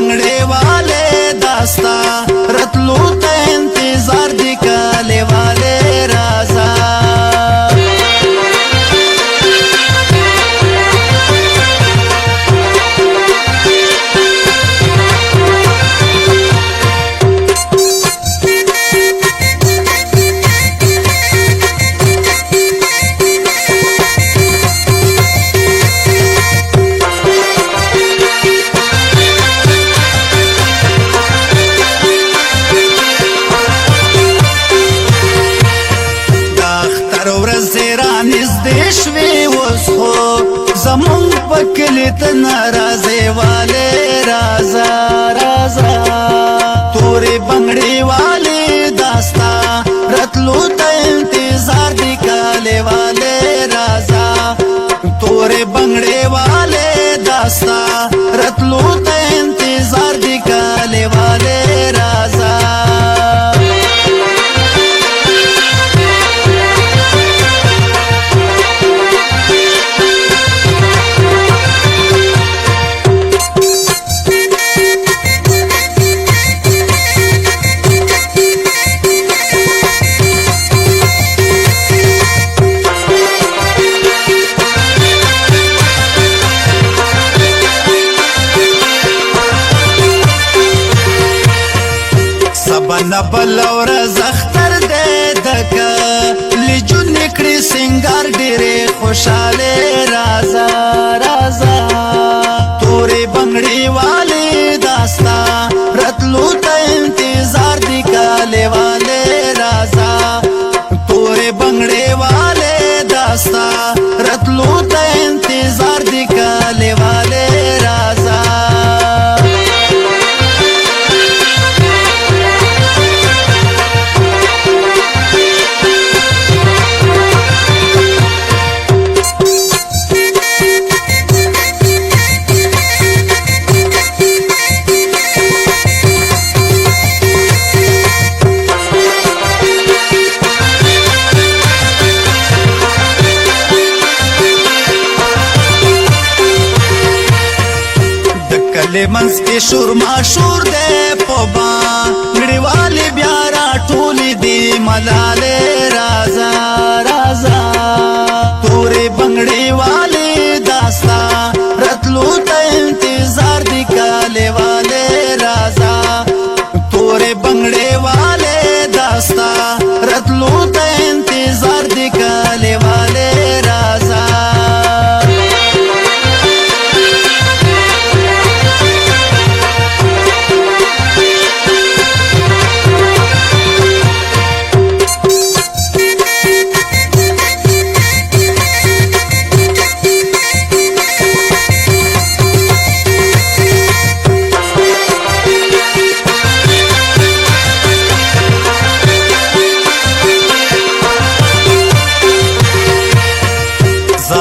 بنگړې والے داستا رتلو ته انتظار دی کاله والے رازا زمون پکلیت ناراضه والے رازا رازا تورې بنگړې والے داستا رتلو ته انتظار دی کاله والے رازا تورې بنگړې والے داستا رتلو ته انتظار دی کاله والے رازا نبل اور زختر دے دکا لجو نکڑی سنگار ډیرے خوشاله رازا رازا تورې بنگړې والے داستا رتلو ته انتظار دی کاله والے رازا تورې بنگړې والے داستا رتلو ته انتظار دی کاله والے رازا منس کې شور ماشور دے پوبا نړۍ والے بیا را ټولې دی ملاله رازا رازا تورې بنگړې والے داستا رتلو ته انتظار دی کاله والے رازا تورې بنگړې والے داستا رتلو ته انتظار دی کاله والے رازا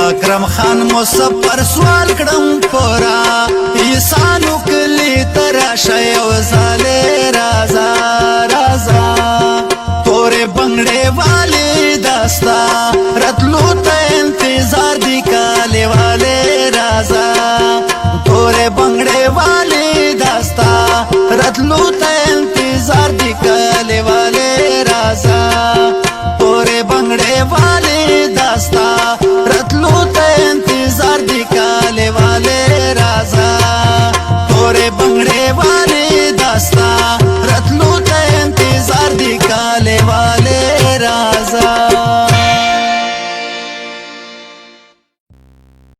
اکرم خان مصفر سوال کړم پورا